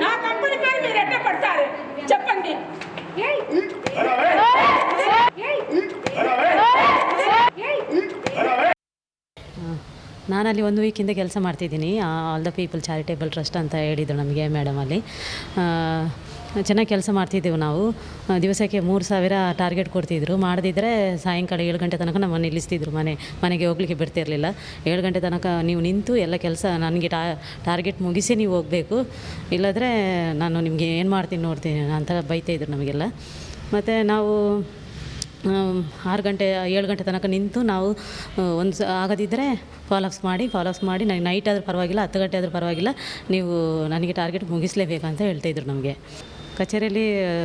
నా కంపెనీ పేరు మీరు ఎట్లా పడతారు చెప్పండి. ನಾನಲ್ಲಿ 1 ವೀಕಿಂದ ಕೆಲಸ ಮಾಡ್ತಿದ್ದೀನಿ. All the people charitable trust ಅಂತ ಹೇಳಿದರು ನಮಗೆ ಮೇಡಮ್ ಅಲ್ಲಿ. ಚೆನ್ನಾಗಿ ಕೆಲಸ ಮಾಡ್ತಿದ್ದೆವು ನಾವು. ದಿವಸಕ್ಕೆ 3,000 ಟಾರ್ಗೆಟ್ ಕೊಡ್ತಿದ್ರು. ಮಾಡದಿದ್ದರೆ ಸಾಯಂಕಾಲ 7 ಗಂಟೆ ತನಕ ನಮ್ಮನ್ನು ನಿಲ್ಲಿಸ್ತಿದ್ರು. ಮನೆಗೆ ಹೋಗ್ಲಿಕ್ಕೆ ಬಿಡ್ತಿರಲಿಲ್ಲ. 7 ಗಂಟೆ ತನಕ ನೀವು ನಿಂತು ಎಲ್ಲ ಕೆಲಸ ನನಗೆ ಟಾರ್ಗೆಟ್ ಮುಗಿಸಿ ನೀವು ಹೋಗಬೇಕು, ಇಲ್ಲದ್ರೆ ನಾನು ನಿಮಗೆ ಏನು ಮಾಡ್ತೀನಿ ನೋಡ್ತೀನಿ ಅಂತ ಬೈತಾಯಿದ್ರು ನಮಗೆಲ್ಲ. ಮತ್ತು ನಾವು 6 ಗಂಟೆ 7 ಗಂಟೆ ತನಕ ನಿಂತು ನಾವು ಆಗದಿದ್ದರೆ ಫಾಲೋಅಪ್ಸ್ ಮಾಡಿ ನನಗೆ ನೈಟ್ ಆದರೂ ಪರವಾಗಿಲ್ಲ, 10 ಗಂಟೆ ಆದರೂ ಪರವಾಗಿಲ್ಲ, ನೀವು ನನಗೆ ಟಾರ್ಗೆಟ್ ಮುಗಿಸಲೇಬೇಕಂತ ಹೇಳ್ತಾಯಿದ್ರು ನಮಗೆ. ಕಚೇರಿಯಲ್ಲಿ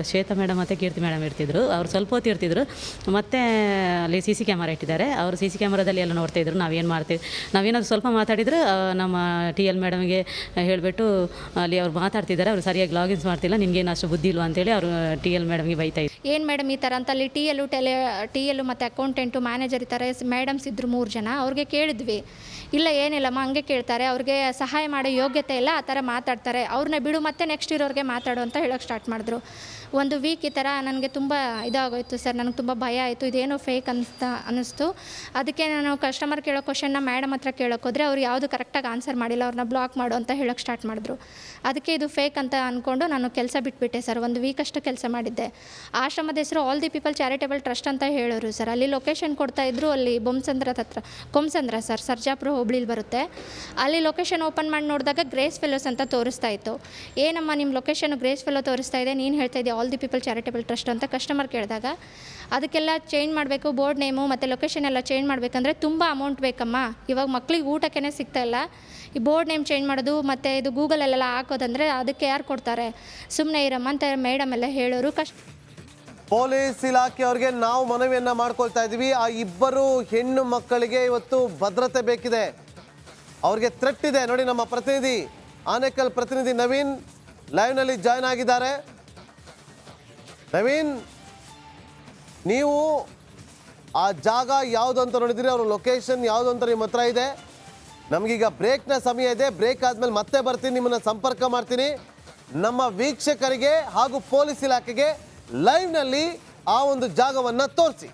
ಶ್ವೇತಾ ಮೇಡಮ್ ಮತ್ತು ಕೀರ್ತಿ ಮೇಡಮ್ ಇರ್ತಿದ್ರು. ಅವರು ಸ್ವಲ್ಪ ಹೊತ್ತು ಇರ್ತಿದ್ರು. ಮತ್ತು ಅಲ್ಲಿ CC ಕ್ಯಾಮರಾ ಇಟ್ಟಿದ್ದಾರೆ. ಅವರು CC ಕ್ಯಾಮರಾದಲ್ಲಿ ಎಲ್ಲ ನೋಡ್ತಾಯಿದ್ರು ನಾವೇನು ಮಾಡ್ತೀವಿ. ನಾವೇನಾದರೂ ಸ್ವಲ್ಪ ಮಾತಾಡಿದರೆ ನಮ್ಮ TL ಮೇಡಮ್ಗೆ ಹೇಳಿಬಿಟ್ಟು ಅಲ್ಲಿ ಅವ್ರು ಮಾತಾಡ್ತಿದ್ದಾರೆ, ಅವರು ಸರಿಯಾಗಿ ಲಾಗಿನ್ಸ್ ಮಾಡ್ತಿಲ್ಲ, ನಿನಗೇನು ಅಷ್ಟು ಬುದ್ಧಿ ಇಲ್ವಾ ಅಂತೇಳಿ ಅವರು TL ಮೇಡಮ್ಗೆ ಬೈತಾಯಿದ್ರು. ಏನು ಮೇಡಮ್ ಈ ಥರ ಅಂತ ಅಲ್ಲಿ TL ಮತ್ತು ಅಕೌಂಟೆಂಟು ಮ್ಯಾನೇಜರ್ ಈ ಥರ ಮೇಡಮ್ಸ್ ಇದ್ದರು 3 ಜನ. ಅವ್ರಿಗೆ ಕೇಳಿದ್ವಿ, ಇಲ್ಲ ಏನಿಲ್ಲಮ್ಮ ಹಂಗೆ ಕೇಳ್ತಾರೆ, ಅವ್ರಿಗೆ ಸಹಾಯ ಮಾಡೋ ಯೋಗ್ಯತೆ ಇಲ್ಲ, ಆ ಥರ ಮಾತಾಡ್ತಾರೆ, ಅವ್ರನ್ನ ಬಿಡು ಮತ್ತೆ ನೆಕ್ಸ್ಟ್ ಇರೋರಿಗೆ ಮಾತಾಡು ಅಂತ ಹೇಳೋಕ್ಕೆ ಸ್ಟಾರ್ಟ್ ಮಾಡಿದ್ರು. 1 ವೀಕ್ ಈ ಥರ ನನಗೆ ತುಂಬ ಇದಾಗೋಯ್ತು ಸರ್. ನನಗೆ ತುಂಬ ಭಯ ಆಯಿತು, ಇದೇನೋ ಫೇಕ್ ಅನ್ನಿಸ್ತು. ಅದಕ್ಕೆ ನಾನು ಕಸ್ಟಮರ್ ಕೇಳೋ ಕ್ವಶನ್ನ ಮೇಡಮ್ ಹತ್ರ ಕೇಳೋಕೆ ಹೋದರೆ ಅವ್ರು ಯಾವುದು ಕರೆಕ್ಟಾಗಿ ಆನ್ಸರ್ ಮಾಡಿಲ್ಲ, ಅವ್ರನ್ನ ಬ್ಲಾಕ್ ಮಾಡು ಅಂತ ಹೇಳೋಕ್ಕೆ ಸ್ಟಾರ್ಟ್ ಮಾಡಿದ್ರು. ಅದಕ್ಕೆ ಇದು ಫೇಕ್ ಅಂತ ಅಂದ್ಕೊಂಡು ನಾನು ಕೆಲಸ ಬಿಟ್ಬಿಟ್ಟೆ ಸರ್. 1 ವೀಕ್ ಅಷ್ಟು ಕೆಲಸ ಮಾಡಿದ್ದೆ. ಆಶ್ರಮದ ಹೆಸರು all the people charitable trust ಅಂತ ಹೇಳೋರು ಸರ್. ಅಲ್ಲಿ ಲೊಕೇಶನ್ ಕೊಡ್ತಾಯಿದ್ರು, ಅಲ್ಲಿ ಕೊಮ್ಸಂದ್ರ ಸರ್, ಸರ್ಜಾಪುರ ಹೋಬಳಿಲಿ ಬರುತ್ತೆ. ಅಲ್ಲಿ ಲೊಕೇಶನ್ ಓಪನ್ ಮಾಡಿ ನೋಡಿದಾಗ ಗ್ರೇಸ್ ಫೆಲೋಸ್ ಅಂತ ತೋರಿಸ್ತಾ ಇತ್ತು. ಏನಮ್ಮ ನಿಮ್ಮ ಲೊಕೇಶನ್ ಗ್ರೇಸ್ ಫೆಲೋ ತೋರಿಸ್ತಾ ಇದೆ, ನೀನು ಹೇಳ್ತಾ ಇದ್ದೆ all the people charitable trust ಅಂತ ಕಸ್ಟಮರ್ ಕೇಳಿದಾಗ, ಅದಕ್ಕೆಲ್ಲ ಚೇಂಜ್ ಮಾಡಬೇಕು, ಬೋರ್ಡ್ ನೇಮು ಮತ್ತು ಲೊಕೇಶನ್ ಎಲ್ಲ ಚೇಂಜ್ ಮಾಡಬೇಕಂದ್ರೆ ತುಂಬ ಅಮೌಂಟ್ ಬೇಕಮ್ಮ, ಇವಾಗ ಮಕ್ಳಿಗೆ ಊಟಕ್ಕೆ ಸಿಗ್ತಾಯಿಲ್ಲ, ಈ ಬೋರ್ಡ್ ನೇಮ್ ಚೇಂಜ್ ಮಾಡೋದು ಮತ್ತು ಇದು ಗೂಗಲಲ್ಲೆಲ್ಲ ಹಾಕೋದಂದರೆ ಅದಕ್ಕೆ ಯಾರು ಕೊಡ್ತಾರೆ, ಸುಮ್ಮನೆ ಇರಮ್ಮ ಅಂತ ಮೇಡಮ್ ಎಲ್ಲ ಹೇಳೋರು. ಪೊಲೀಸ್ ಇಲಾಖೆಯವರಿಗೆ ನಾವು ಮನವಿಯನ್ನ ಮಾಡ್ಕೊಳ್ತಾ ಇದ್ದೀವಿ. ಆ 2 ಹೆಣ್ಣು ಮಕ್ಕಳಿಗೆ ಇವತ್ತು ಭದ್ರತೆ ಬೇಕಿದೆ, ಅವ್ರಿಗೆ ಥ್ರೆಟ್ ಇದೆ. ನೋಡಿ, ನಮ್ಮ ಪ್ರತಿನಿಧಿ ಆನೇಕಲ್ ಪ್ರತಿನಿಧಿ ನವೀನ್ ಲೈವ್ನಲ್ಲಿ ಜಾಯ್ನ್ ಆಗಿದ್ದಾರೆ. ನವೀನ್, ನೀವು ಆ ಜಾಗ ಯಾವುದು ಅಂತ ನೋಡಿದ್ರಿ, ಅವ್ರ ಲೊಕೇಶನ್ ಯಾವುದು ಅಂತ ನಿಮ್ಮ ಹತ್ರ ಇದೆ. ನಮಗೀಗ ಬ್ರೇಕ್ನ ಸಮಯ ಇದೆ, ಬ್ರೇಕ್ ಆದಮೇಲೆ ಮತ್ತೆ ಬರ್ತೀನಿ, ನಿಮ್ಮನ್ನು ಸಂಪರ್ಕ ಮಾಡ್ತೀನಿ. ನಮ್ಮ ವೀಕ್ಷಕರಿಗೆ ಹಾಗೂ ಪೊಲೀಸ್ ಇಲಾಖೆಗೆ ಲೈವ್ನಲ್ಲಿ ಆ ಒಂದು ಜಾಗವನ್ನು ತೋರಿಸಿ.